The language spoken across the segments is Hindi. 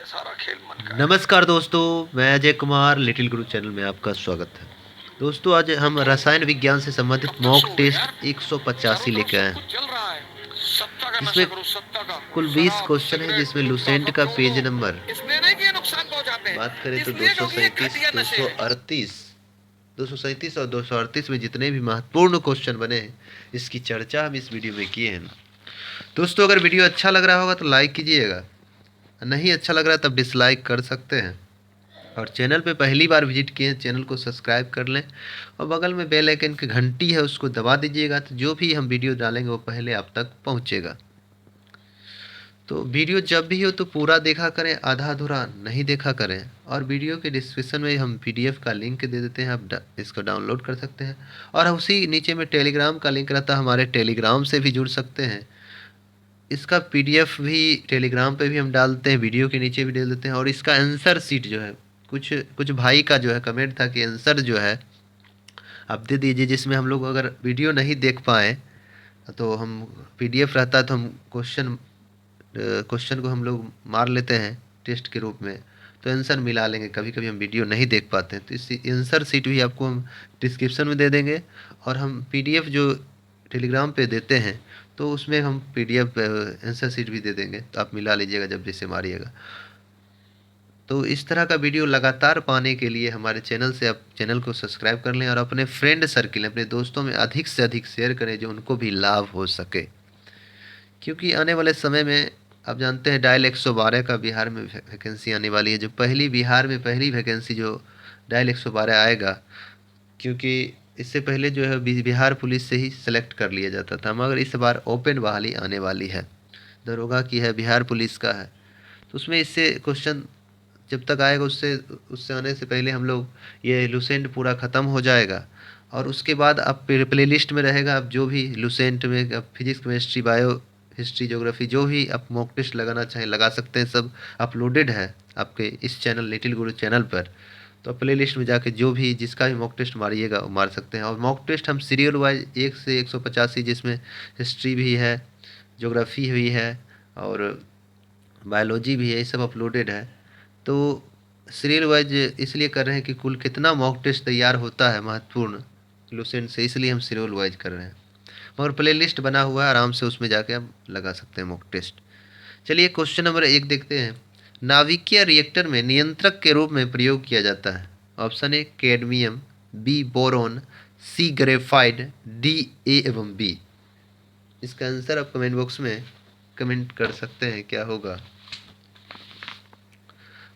सारा खेल मन का है। नमस्कार दोस्तों, मैं अजय कुमार लिटिल गुरु चैनल में आपका स्वागत है। दोस्तों, आज हम रसायन विज्ञान से संबंधित कब तक मॉक सोओगे टेस्ट यार? चारों 185 तरफ लेकर आए सब हैं, कुछ जल रहा है। सत्ता का जिसमें नशा करो, सत्ता का। कुल 20 शराब, क्वेश्चन है, सिगरेट, जिसमें गुटखा लुसेंट सब का छोड़ पेज दो। नंबर इसलिए नहीं कि ये नुकसान पहुंचाते हैं, बात करें तो इसलिए क्योंकि ये 237, घटिया नशे हैं। 237 और 238 में जितने भी महत्वपूर्ण क्वेश्चन बने हैं, इसकी चर्चा हम इस वीडियो में किए हैं। दोस्तों, अगर वीडियो अच्छा लग रहा होगा तो लाइक कीजिएगा, नहीं अच्छा लग रहा तब डिसलाइक कर सकते हैं। और चैनल पे पहली बार विजिट किए हैं, चैनल को सब्सक्राइब कर लें और बगल में बेल आइकन की घंटी है, उसको दबा दीजिएगा, तो जो भी हम वीडियो डालेंगे वो पहले आप तक पहुंचेगा। तो वीडियो जब भी हो तो पूरा देखा करें, आधा अधूरा नहीं देखा करें। और वीडियो के डिस्क्रिप्शन में हम पीडीएफ का लिंक दे देते हैं, आप इसको डाउनलोड कर सकते हैं। और उसी नीचे में टेलीग्राम का लिंक रहता है, हमारे टेलीग्राम से भी जुड़ सकते हैं। इसका पीडीएफ भी टेलीग्राम पे भी हम डालते हैं, वीडियो के नीचे भी डाल देते हैं। और इसका आंसर सीट जो है, कुछ कुछ भाई का जो है कमेंट था कि आंसर जो है आप दे दीजिए, जिसमें हम लोग अगर वीडियो नहीं देख पाए तो हम पीडीएफ रहता है तो हम क्वेश्चन को हम लोग मार लेते हैं टेस्ट के रूप में, तो आंसर मिला लेंगे। कभी कभी हम वीडियो नहीं देख पाते हैं तो इस आंसर सीट भी आपको हम डिस्क्रिप्शन में दे देंगे। और हम पीडीएफ जो टेलीग्राम पे देते हैं तो उसमें हम पीडीएफ आंसर सीट भी दे देंगे, तो आप मिला लीजिएगा जब जैसे मारिएगा। तो इस तरह का वीडियो लगातार पाने के लिए हमारे चैनल से आप चैनल को सब्सक्राइब कर लें और अपने फ्रेंड सर्किल, अपने दोस्तों में अधिक से अधिक शेयर करें, जो उनको भी लाभ हो सके। क्योंकि आने वाले समय में आप जानते हैं डायल 112 का बिहार में वैकेंसी आने वाली है, जो पहली बिहार में पहली वैकेंसी जो डायल 112 आएगा। क्योंकि इससे पहले जो है बिहार पुलिस से ही सेलेक्ट कर लिया जाता था, मगर इस बार ओपन बहाली आने वाली है, दरोगा की है, बिहार पुलिस का है। तो उसमें इससे क्वेश्चन जब तक आएगा, उससे उससे आने से पहले हम लोग ये लुसेंट पूरा ख़त्म हो जाएगा। और उसके बाद आप प्ले लिस्ट में रहेगा, आप जो भी लुसेंट में आप physics chemistry bio history geography जो भी आप मॉक टेस्ट लगाना चाहें लगा सकते हैं, सब अपलोडेड है आपके इस चैनल लिटिल गुरु चैनल पर। तो प्ले लिस्ट में जाके जो भी जिसका भी मॉक टेस्ट मारिएगा वो मार सकते हैं। और मॉक टेस्ट हम सीरियल वाइज 1 से 185, जिसमें हिस्ट्री भी है, ज्योग्राफी भी है और बायोलॉजी भी है, ये सब अपलोडेड है। तो सीरियल वाइज इसलिए कर रहे हैं कि कुल कितना मॉक टेस्ट तैयार होता है महत्वपूर्ण लुसेंट से, इसलिए हम सीरियल वाइज कर रहे हैं। मगर प्ले लिस्ट बना हुआ है, आराम से उसमें जाके हम लगा सकते हैं मॉक टेस्ट। चलिए क्वेश्चन नंबर 1 देखते हैं। नाभिकीय रिएक्टर में नियंत्रक के रूप में प्रयोग किया जाता है। Option A cadmium, B boron, C graphite, D A एवं बी। इसका आंसर आप कमेंट बॉक्स में कमेंट कर सकते हैं, क्या होगा।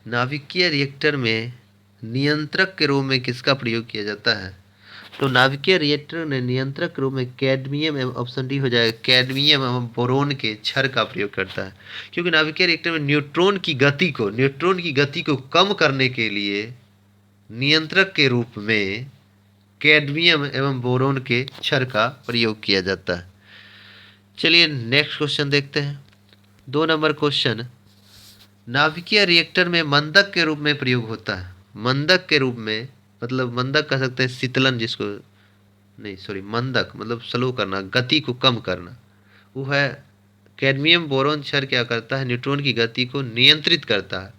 नाभिकीय रिएक्टर में नियंत्रक के रूप में किसका प्रयोग किया जाता है? तो नाभिकीय रिएक्टर में नियंत्रक के रूप में कैडमियम एवं, ऑप्शन डी हो जाएगा, कैडमियम एवं बोरोन के क्षार का प्रयोग करता है। क्योंकि नाभिकीय रिएक्टर में न्यूट्रॉन की गति को कम करने के लिए नियंत्रक के रूप में कैडमियम एवं बोरोन के क्षार का प्रयोग किया जाता है। चलिए नेक्स्ट क्वेश्चन देखते हैं। 2 नंबर क्वेश्चन, नाभिकीय रिएक्टर में मंदक के रूप में प्रयोग होता है। मंदक के रूप में मतलब मंदक कह सकते हैं शीतलन, जिसको नहीं सॉरी मंदक मतलब स्लो करना, गति को कम करना, वो है कैडमियम बोरोन क्षार। क्या करता है? न्यूट्रॉन की गति को नियंत्रित करता है।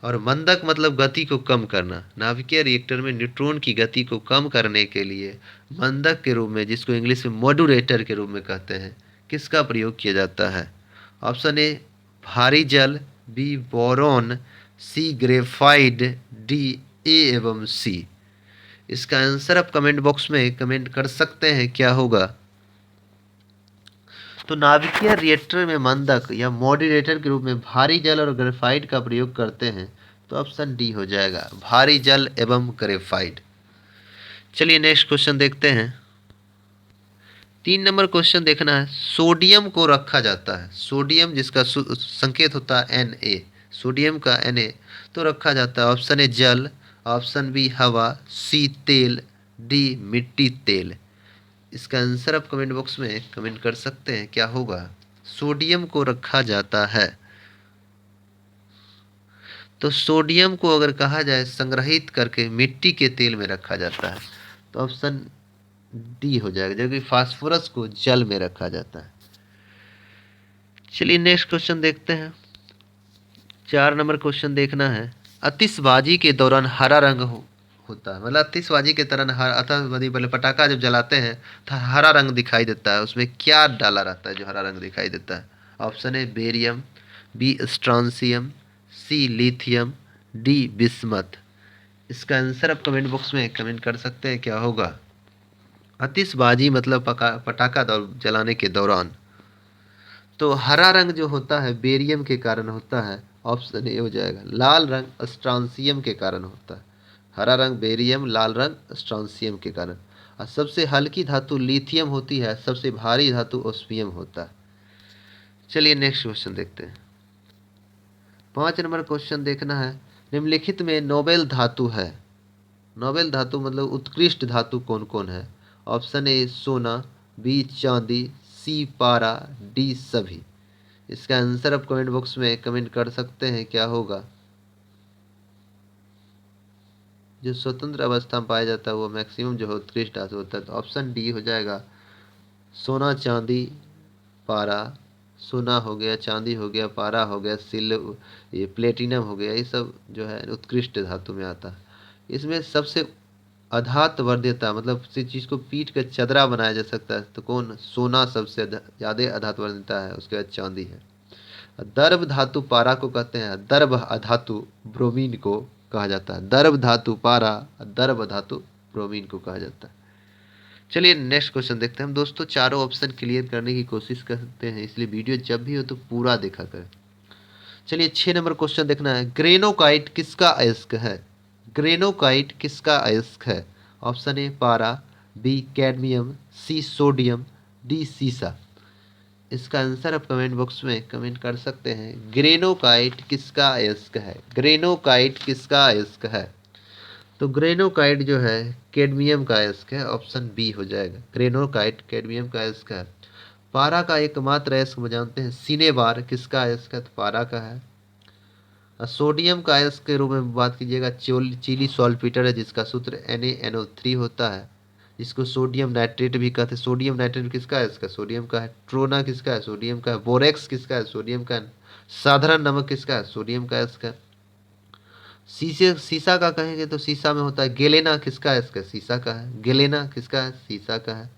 और मंदक मतलब गति को कम करना। नाभिकीय रिएक्टर में न्यूट्रॉन की गति को कम करने के लिए मंदक के रूप में, जिसको इंग्लिश में मॉड्यूलेटर के रूप में कहते हैं, किसका प्रयोग किया जाता है? ऑप्शन ए भारी जल, B boron, C graphite, D A एवं सी। इसका आंसर आप कमेंट बॉक्स में कमेंट कर सकते हैं, क्या होगा। तो नाभिकीय रिएक्टर में मंदक या मॉड्यूलेटर के रूप में भारी जल और ग्रेफाइट का प्रयोग करते हैं, तो ऑप्शन डी हो जाएगा, भारी जल एवं ग्रेफाइट। चलिए नेक्स्ट क्वेश्चन देखते हैं। 3 नंबर क्वेश्चन देखना है। सोडियम को रखा जाता है, सोडियम जिसका संकेत होता है Na, सोडियम का Na, तो रखा जाता है। ऑप्शन ए जल, ऑप्शन बी हवा, सी तेल, डी मिट्टी तेल। इसका आंसर आप कमेंट बॉक्स में कमेंट कर सकते हैं, क्या होगा। सोडियम को रखा जाता है, तो सोडियम को अगर कहा जाए संग्रहित करके मिट्टी के तेल में रखा जाता है, तो ऑप्शन डी हो जाएगा, जबकि फास्फोरस को जल में रखा जाता है। चलिए नेक्स्ट क्वेश्चन देखते हैं। 4 नंबर क्वेश्चन देखना है। आतिशबाजी के दौरान हरा रंग होता है, मतलब आतिशबाजी के दौरान आतिशबाजी पहले पटाखा जब जलाते हैं तो हरा रंग दिखाई देता है, उसमें क्या डाला रहता है जो हरा रंग दिखाई देता है? Option A barium, B strontium, C lithium, D bismuth. इसका आंसर आप कमेंट बॉक्स में कमेंट कर सकते हैं, क्या होगा? आतिशबाजी मतलब पटाखा जलाने के दौरान तो हरा रंग जो होता है बेरियम के कारण होता है, ऑप्शन ए हो जाएगा। लाल रंग स्ट्रॉन्सियम के कारण होता है। हरा रंग बेरियम, लाल रंग स्ट्रॉन्सियम के कारण। और सबसे हल्की धातु लिथियम होती है, सबसे भारी धातु ओस्मियम होता है। चलिए नेक्स्ट क्वेश्चन देखते हैं। 5 नंबर क्वेश्चन देखना है। निम्नलिखित में नोबेल धातु है, नोबेल धातु मतलब उत्कृष्ट धातु कौन कौन है? ऑप्शन ए सोना, बी चांदी, सी पारा, डी सभी। इसका आंसर आप कमेंट बॉक्स में कमेंट कर सकते हैं, क्या होगा? जो स्वतंत्र अवस्था में पाया जाता है वो मैक्सिमम जो है उत्कृष्ट धातु होता है, तो ऑप्शन डी हो जाएगा। सोना, चांदी, पारा। सोना हो गया, चांदी हो गया, पारा हो गया, ये प्लेटिनम हो गया, ये सब जो है उत्कृष्ट धातु में आता है। इसमें सबसे अधात वर्ध्यता मतलब किसी चीज़ को पीट कर चदरा बनाया जा सकता है, तो कौन? सोना सबसे ज़्यादा अधात वर्ध्यता है, उसके बाद चांदी है। दर्भ धातु पारा को कहते हैं, दर्भ धातु ब्रोमीन को कहा जाता है। दर्भ धातु पारा, दर्भ धातु ब्रोमीन को कहा जाता है। चलिए नेक्स्ट क्वेश्चन देखते हैं। हम दोस्तों चारों ऑप्शन क्लियर करने की कोशिश करते हैं, इसलिए वीडियो जब भी हो तो पूरा देखा करें। चलिए 6 नंबर क्वेश्चन देखना है। ग्रेनोकाइट किसका अयस्क है? ग्रेनोकाइट किसका अयस्क है? ऑप्शन ए पारा, B cadmium, C sodium, D सीसा। इसका आंसर आप कमेंट बॉक्स में कमेंट कर सकते हैं। ग्रेनोकाइट किसका अयस्क है? ग्रेनोकाइट किसका अयस्क है? तो ग्रेनोकाइट जो है कैडमियम का अयस्क है, ऑप्शन बी हो जाएगा। ग्रेनोकाइट कैडमियम का अयस्क है। पारा का एकमात्र अयस्क हम जानते हैं सिनेबार, किसका अयस्क है? तो पारा का है। सोडियम का अयस्क के रूप में बात कीजिएगा चिली सॉल्टपीटर है, जिसका सूत्र NaNO3 होता है, जिसको सोडियम नाइट्रेट भी कहते हैं। सोडियम नाइट्रेट किसका है? इसका सोडियम का है। ट्रोना किसका है? सोडियम का है। बोरेक्स किसका है? सोडियम का है। साधारण नमक किसका है? सोडियम का है इसका। सीसा का कहेंगे तो सीसा में होता है गेलेना, किसका है? इसका सीसा का है। गेलेना किसका है? सीसा का है।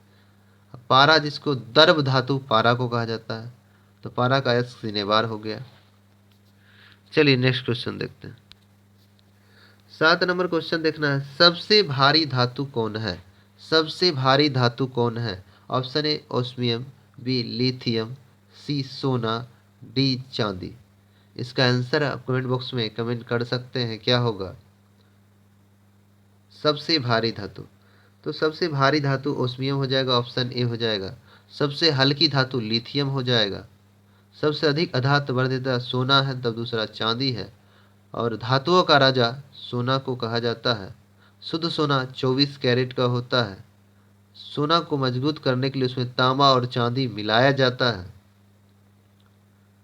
पारा जिसको दर्भ धातु पारा को कहा जाता है, तो पारा का अयस्क सिनेबार हो गया। चलिए नेक्स्ट क्वेश्चन देखते हैं। 7 नंबर क्वेश्चन देखना है। सबसे भारी धातु कौन है? सबसे भारी धातु कौन है? Option A osmium, B lithium, C सोना, डी चांदी। इसका आंसर आप कमेंट बॉक्स में कमेंट कर सकते हैं, क्या होगा? सबसे भारी धातु, तो सबसे भारी धातु ओस्मियम हो जाएगा, ऑप्शन ए हो जाएगा। सबसे हल्की धातु लिथियम हो जाएगा। सबसे अधिक अधात वर्धिता सोना है, तब दूसरा चांदी है। और धातुओं का राजा सोना को कहा जाता है। शुद्ध सोना 24 कैरेट का होता है। सोना को मजबूत करने के लिए उसमें तांबा और चांदी मिलाया जाता है।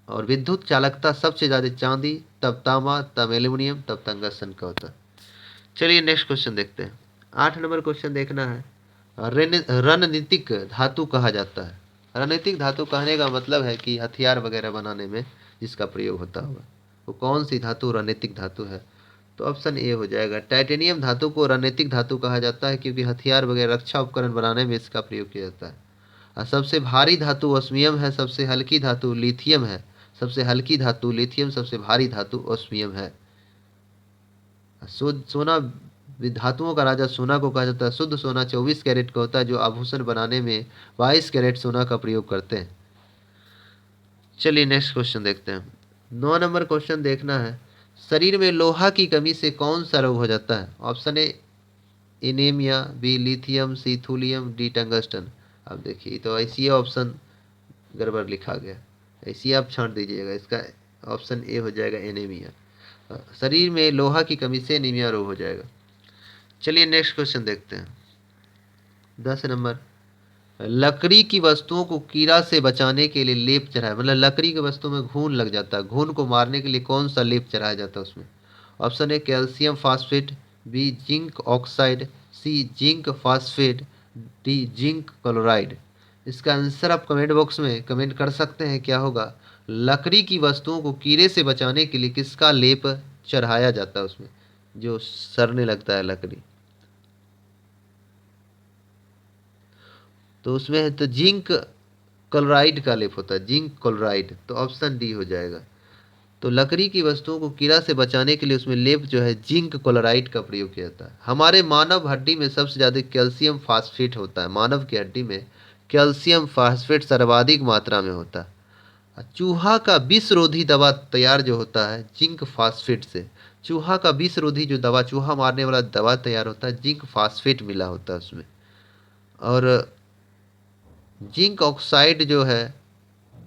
और विद्युत चालकता सबसे ज़्यादा चांदी, तब तांबा, तब एल्यूमिनियम, तब टंगस्टन का होता है। चलिए नेक्स्ट क्वेश्चन देखते हैं। 8 नंबर क्वेश्चन देखना है। रणनीतिक धातु कहा जाता है। रणनीतिक धातु कहने का मतलब है कि हथियार वगैरह बनाने में जिसका प्रयोग होता होगा, वो कौन सी धातु रणनीतिक धातु है? तो ऑप्शन ए हो जाएगा। टाइटेनियम धातु को रणनीतिक धातु कहा जाता है, क्योंकि हथियार वगैरह रक्षा उपकरण बनाने में इसका प्रयोग किया जाता है। और सबसे भारी धातु ओस्मियम है, सबसे हल्की धातु लिथियम है। सबसे हल्की धातु लिथियम, सबसे भारी धातु ओस्मियम है। सोना धातुओं का राजा सोना को कहा जाता है। शुद्ध सोना 24 कैरेट का होता है, जो आभूषण बनाने में 22 कैरेट सोना का प्रयोग करते हैं। चलिए नेक्स्ट क्वेश्चन देखते हैं। 9 नंबर क्वेश्चन देखना है। शरीर में लोहा की कमी से कौन सा रोग हो जाता है? Option A anaemia, B lithium, C thulium, D tungsten. अब देखिए तो ऐसी ऑप्शन गड़बड़ लिखा गया, ऐसी आप छांट दीजिएगा। इसका ऑप्शन ए हो जाएगा एनीमिया। शरीर में लोहा की कमी से एनीमिया रोग हो जाएगा। चलिए नेक्स्ट क्वेश्चन देखते हैं। 10 नंबर। लकड़ी की वस्तुओं को कीड़ा से बचाने के लिए लेप चढ़ाया, मतलब लकड़ी की वस्तु में घून लग जाता है, घून को मारने के लिए कौन सा लेप चढ़ाया जाता है उसमें? Option A calcium phosphate, B zinc oxide, C zinc phosphate, D zinc chloride. इसका आंसर आप कमेंट बॉक्स में कमेंट कर सकते हैं, क्या होगा? लकड़ी की वस्तुओं को कीड़े से बचाने के लिए किसका लेप चढ़ाया जाता है उसमें, जो सड़ने लगता है लकड़ी? तो उसमें है तो जिंक क्लोराइड का लेप होता है, जिंक क्लोराइड, तो ऑप्शन डी हो जाएगा। तो लकड़ी की वस्तुओं को कीड़ा से बचाने के लिए उसमें लेप जो है जिंक क्लोराइड का प्रयोग किया जाता है। हमारे मानव हड्डी में सबसे ज़्यादा कैल्शियम फास्फेट होता है, मानव की हड्डी में कैल्शियम फास्फेट सर्वाधिक मात्रा में होता है। चूहा का विषरोधी दवा तैयार जो होता है जिंक फास्फेट से, चूहा का विषरोधी जो दवा, चूहा मारने वाला दवा तैयार होता है, जिंक फास्फेट मिला होता है उसमें। और जिंक ऑक्साइड जो है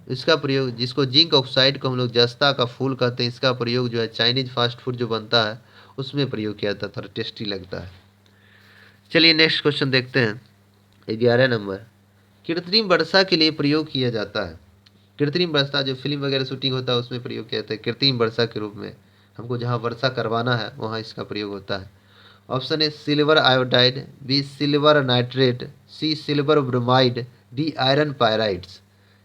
इसका प्रयोग, जिसको जिंक ऑक्साइड को हम लोग जस्ता का फूल कहते हैं, इसका प्रयोग जो है चाइनीज फास्ट फूड जो बनता है उसमें प्रयोग किया जाता है, थोड़ा टेस्टी लगता है। चलिए नेक्स्ट क्वेश्चन देखते हैं। 11 नंबर, कृत्रिम वर्षा के लिए प्रयोग किया जाता है। कृत्रिम वर्षा जो फिल्म वगैरह शूटिंग होता है उसमें प्रयोग किया जाता है कृत्रिम वर्षा के रूप में। हमको जहाँ वर्षा करवाना है वहाँ इसका प्रयोग होता है। Option A silver iodide, B silver nitrate, C silver bromide, D iron pyrites.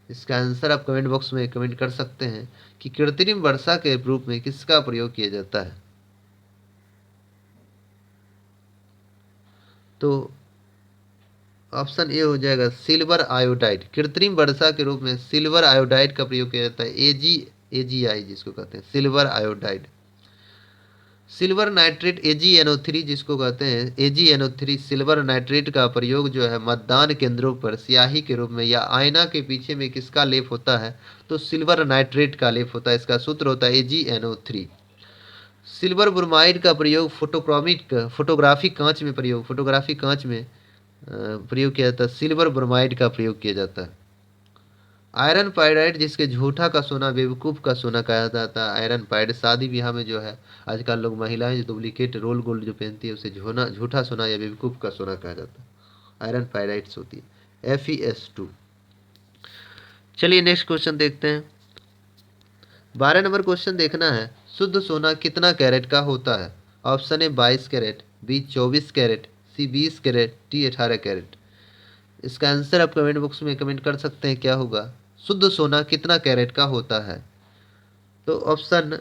इसका आंसर आप कमेंट बॉक्स में कमेंट कर सकते हैं कि कृत्रिम वर्षा के रूप में किसका प्रयोग किया जाता है। तो ऑप्शन ए हो जाएगा सिल्वर आयोडाइड। कृत्रिम वर्षा के रूप में सिल्वर आयोडाइड का प्रयोग किया जाता है, एजीआई जिसको कहते हैं silver iodide. Silver nitrate AgNO3 जिसको कहते हैं AgNO3, सिल्वर नाइट्रेट का प्रयोग जो है मतदान केंद्रों पर स्याही के रूप में या आईना के पीछे में किसका लेप होता है, तो सिल्वर नाइट्रेट का लेप होता है। इसका सूत्र होता है AgNO3। सिल्वर ब्रोमाइड का प्रयोग फोटोग्राफी कांच में प्रयोग किया जाता है, सिल्वर ब्रोमाइड का प्रयोग किया जाता है। आयरन पायराइड जिसके झूठा का सोना बेवकूफ़ का सोना कहा जाता है, आयरन पायराइड शादी ब्याह में जो है आजकल लोग महिलाएं जो डुप्लीकेट रोल गोल्ड जो पहनती है उसे झूठा सोना या बेवकूफ़ का सोना कहा जाता है, आयरन पायराइड्स होती है FeS2। चलिए नेक्स्ट क्वेश्चन देखते हैं। 12 नंबर क्वेश्चन देखना है, शुद्ध सोना कितना कैरेट का होता है? Option A 22 carat, B 24 carat, C 20 carat, D 18 carat. इसका आंसर आप कमेंट बॉक्स में कमेंट कर सकते हैं, क्या होगा? शुद्ध सोना कितना कैरेट का होता है? तो ऑप्शन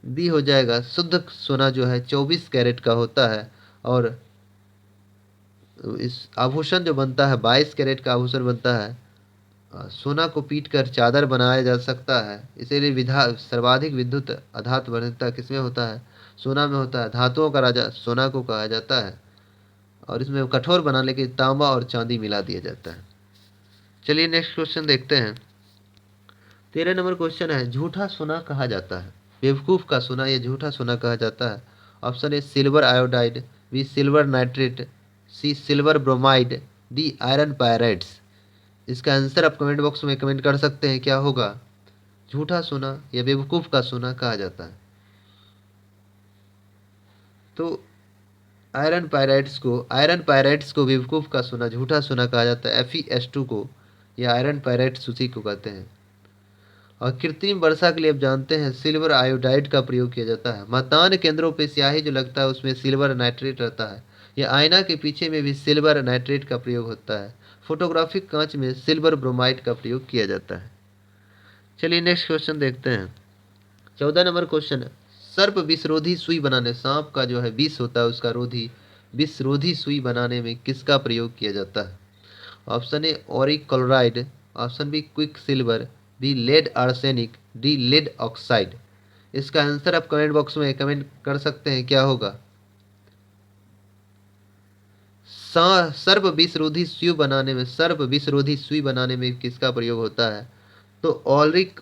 बी हो जाएगा, शुद्ध सोना जो है 24 कैरेट का होता है। और इस आभूषण जो बनता है 22 कैरेट का आभूषण बनता है। सोना को पीट कर चादर बनाया जा सकता है, इसीलिए सर्वाधिक विद्युत आघात वर्धकता किसमें होता है? सोना में होता है। धातुओं का राजा सोना को कहा जाता है और इसमें कठोर बनाने के लिए तांबा और चांदी मिला दिया जाता है। चलिए नेक्स्ट क्वेश्चन देखते हैं। 13 नंबर क्वेश्चन है, झूठा सोना कहा जाता है, बेवकूफ़ का सोना या झूठा सोना कहा जाता है। Option A silver iodide, B silver nitrate, C silver bromide, D iron pyrites. इसका आंसर आप कमेंट बॉक्स में कमेंट कर सकते हैं, क्या होगा? झूठा सोना या बेवकूफ़ का सोना कहा जाता है। तो आयरन पायराइड्स को बेवकूफ़ का सोना, झूठा सोना कहा जाता है। FeS2 को या आयरन पायराइड्स उसी को कहते हैं। और कृत्रिम वर्षा के लिए आप जानते हैं सिल्वर आयोडाइड का प्रयोग किया जाता है। मतदान केंद्रों पर स्याही जो लगता है उसमें सिल्वर नाइट्रेट रहता है, या आईना के पीछे में भी सिल्वर नाइट्रेट का प्रयोग होता है। फोटोग्राफिक कांच में सिल्वर ब्रोमाइड का प्रयोग किया जाता है। चलिए नेक्स्ट क्वेश्चन देखते हैं। 14 नंबर क्वेश्चन, सर्प विषरोधी सुई बनाने, सांप का जो है विष होता है उसका विषरोधी सुई बनाने में किसका प्रयोग किया जाता है? Option A auric chloride, option B quick silver, B lead arsenic, D lead oxide. इसका आंसर आप कमेंट बॉक्स में कमेंट कर सकते हैं, क्या होगा? सर्प विषरोधी सुई बनाने में किसका प्रयोग होता है? तो ऑरिक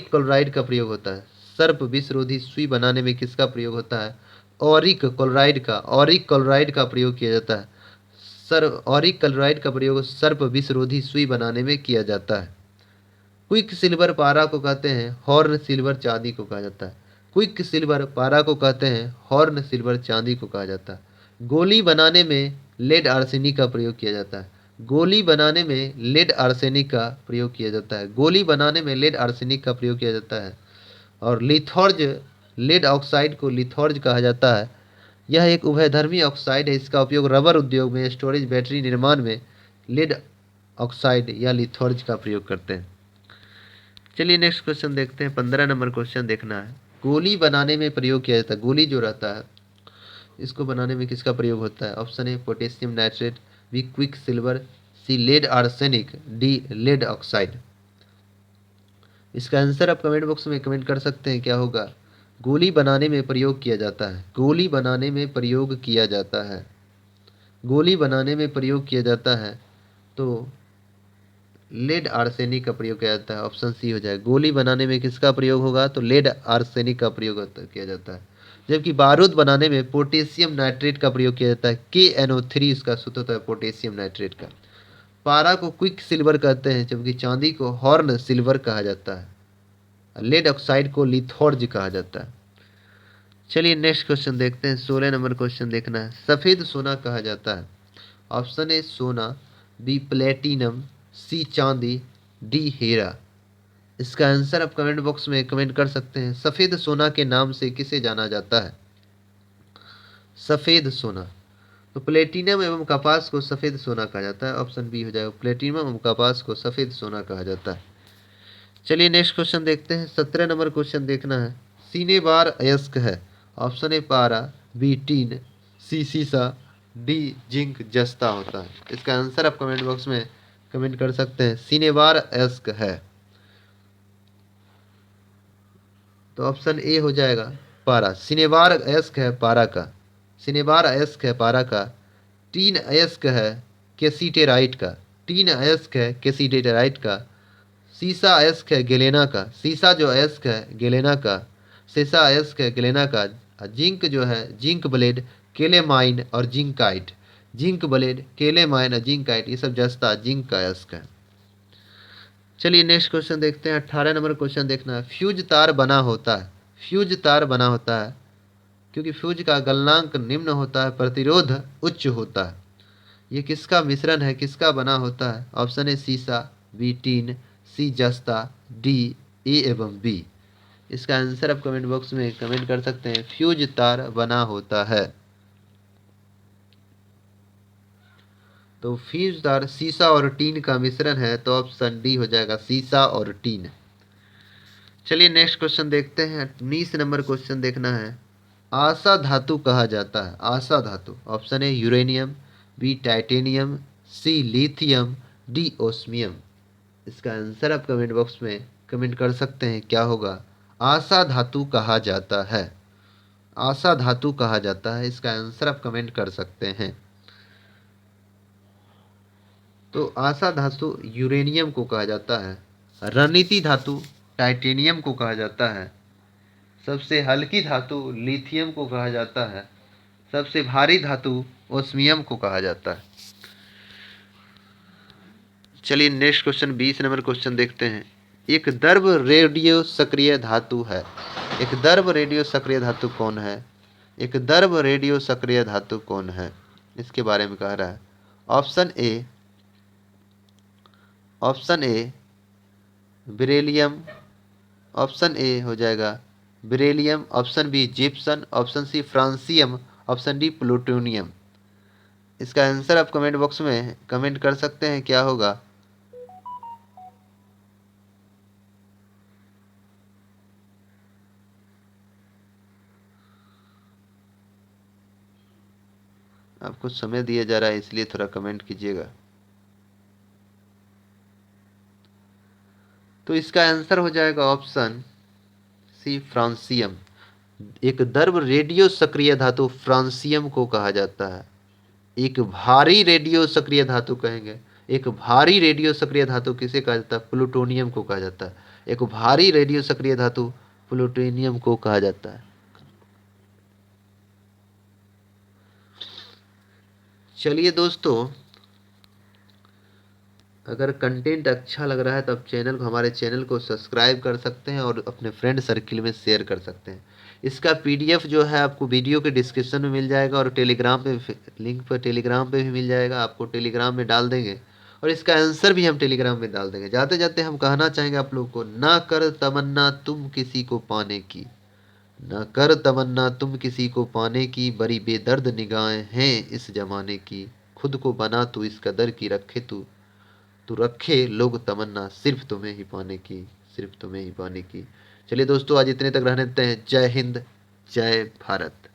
क्लोराइड का प्रयोग होता है। सर्प विषरोधी सुई बनाने में किसका प्रयोग होता है? ऑरिक क्लोराइड का प्रयोग किया जाता है। ऑरिक क्लोराइड का प्रयोग सर्प विषरोधी सुई बनाने में किया जाता है। क्विक सिल्वर पारा को कहते हैं, हॉर्न सिल्वर चांदी को कहा जाता है। क्विक सिल्वर पारा को कहते हैं, हॉर्न सिल्वर चांदी को कहा जाता है। गोली बनाने में लेड आर्सेनिक का प्रयोग किया जाता है। गोली बनाने में लेड आर्सेनिक का प्रयोग किया जाता है। गोली बनाने में लेड आर्सेनिक का प्रयोग किया जाता है। और लिथॉर्ज, लेड ऑक्साइड को लिथॉर्ज कहा जाता है। यह एक उभयधर्मी ऑक्साइड है, इसका उपयोग रबर उद्योग में, स्टोरेज, बैटरी निर्माण में लेड ऑक्साइड या लिथॉर्ज का प्रयोग करते हैं। चलिए नेक्स्ट क्वेश्चन देखते हैं। 15 नंबर क्वेश्चन देखना है। गोली बनाने में प्रयोग किया जाता है, गोली जो रहता है इसको बनाने में किसका प्रयोग होता है? Option A potassium nitrate, B quick silver, C lead arsenic, D lead oxide. इसका आंसर आप कमेंट बॉक्स में कमेंट कर सकते हैं, क्या होगा? गोली बनाने में प्रयोग किया जाता है, गोली बनाने में प्रयोग किया जाता है, गोली बनाने में प्रयोग किया जाता है तो लेड आर्सेनिक का प्रयोग किया जाता है। ऑप्शन सी हो जाए। गोली बनाने में किसका प्रयोग होगा? तो लेड आर्सेनिक का प्रयोग किया जाता है। जबकि बारूद बनाने में पोटेशियम नाइट्रेट का प्रयोग किया जाता है। KNO3 इसका सूत्र होता है पोटेशियम नाइट्रेट का। पारा को क्विक सिल्वर कहते हैं, जबकि चांदी को हॉर्न सिल्वर कहा जाता है। लेड ऑक्साइड को लिथोर्ज कहा जाता है। चलिए नेक्स्ट क्वेश्चन देखते हैं। 16 नंबर क्वेश्चन देखना है। सफ़ेद सोना कहा जाता है। ऑप्शन ए सोना, बी प्लेटिनम, सी चांदी, डी हीरा। इसका आंसर आप कमेंट बॉक्स में कमेंट कर सकते हैं। सफ़ेद सोना के नाम से किसे जाना जाता है? सफ़ेद सोना, तो प्लेटिनम एवं कपास को सफ़ेद सोना कहा जाता है। ऑप्शन बी हो जाएगा, प्लेटिनम एवं कपास को सफ़ेद सोना कहा जाता है। चलिए नेक्स्ट क्वेश्चन देखते हैं। 17 नंबर क्वेश्चन देखना है। सीने बार अयस्क है। ऑप्शन ए पारा, बी टीन, सी सीसा, डी जिंक जस्ता होता है। इसका आंसर आप कमेंट बॉक्स में कमेंट कर सकते हैं। सीने बार अयस्क है तो ऑप्शन ए हो जाएगा पारा। सिनेबार अयस्क है पारा का, सिनेबार अयस्क है पारा का। टीन अयस्क है केसिटेराइट का, टीन अयस्क है केसिटेराइट का। सीसा अयस्क है गेलेना का, सीसा जो अयस्क है गेलेना का, सीसा अयस्क है गेलेना का। जिंक जो है जिंक ब्लेड, केलेमाइन और जिंकाइट, जिंक ब्लेड, केलेमाइन और जिंकाइट, ये सब जस्ता जिंक का अयस्क है। चलिए नेक्स्ट क्वेश्चन देखते हैं। 18 नंबर क्वेश्चन देखना है। फ्यूज तार बना होता है, फ्यूज तार बना होता है क्योंकि फ्यूज का गलनांक निम्न होता है, प्रतिरोध उच्च होता है। ये किसका मिश्रण है, किसका बना होता है? ऑप्शन ए सीसा, बी टीन, सी जस्ता, डी ए एवं बी। इसका आंसर आप कमेंट बॉक्स में कमेंट कर सकते हैं। फ्यूज तार बना होता है तो फ्यूज तार सीसा और टीन का मिश्रण है, तो ऑप्शन डी हो जाएगा, सीसा और टीन। चलिए नेक्स्ट क्वेश्चन देखते हैं। 19 नंबर क्वेश्चन देखना है। आशा धातु कहा जाता है, आशा धातु। Option A uranium, B titanium, C lithium, D osmium. इसका आंसर आप कमेंट बॉक्स में कमेंट कर सकते हैं, क्या होगा? आशा धातु कहा जाता है, आशा धातु कहा जाता है। इसका आंसर आप कमेंट कर सकते हैं। तो आशा धातु यूरेनियम को कहा जाता है, रणनीति धातु टाइटेनियम को कहा जाता है, सबसे हल्की धातु लिथियम को कहा जाता है, सबसे भारी धातु ओस्मियम को कहा जाता है। चलिए नेक्स्ट क्वेश्चन 20 नंबर क्वेश्चन देखते हैं। एक द्रव रेडियो सक्रिय धातु है, एक द्रव रेडियो सक्रिय धातु कौन है? एक द्रव रेडियो सक्रिय धातु कौन है, इसके बारे में कह रहा है। Option A, option A beryllium, option A हो जाएगा beryllium, option B gypsum, option C francium, option D plutonium. इसका आंसर आप कमेंट बॉक्स में कमेंट कर सकते हैं, क्या होगा? आपको समय दिया जा रहा है इसलिए थोड़ा कमेंट कीजिएगा। तो इसका आंसर हो जाएगा ऑप्शन सी फ्रांसियम। एक द्रव रेडियो सक्रिय धातु फ्रांसियम को कहा जाता है। एक भारी रेडियो सक्रिय धातु कहेंगे, एक भारी रेडियो सक्रिय धातु किसे कहा जाता है? प्लूटोनियम को कहा जाता है। एक भारी रेडियो सक्रिय धातु प्लूटोनियम को कहा जाता है। चलिए दोस्तों, अगर कंटेंट अच्छा लग रहा है तो आप चैनल को, हमारे चैनल को सब्सक्राइब कर सकते हैं और अपने फ्रेंड सर्किल में शेयर कर सकते हैं। इसका पीडीएफ जो है आपको वीडियो के डिस्क्रिप्शन में मिल जाएगा और टेलीग्राम पे लिंक पर टेलीग्राम पे भी मिल जाएगा, आपको टेलीग्राम में डाल देंगे और इसका आंसर भी हम टेलीग्राम में डाल देंगे। जाते जाते हम कहना चाहेंगे आप लोग को, ना कर तमन्ना तुम किसी को पाने की, ना कर तमन्ना तुम किसी को पाने की, बड़ी बेदर्द निगाहें हैं इस जमाने की। खुद को बना तू इस कदर की, रखे तू तू रखे लोग तमन्ना सिर्फ तुम्हें ही पाने की, सिर्फ तुम्हें ही पाने की। चलिए दोस्तों, आज इतने तक रहने देते हैं। जय हिंद, जय भारत।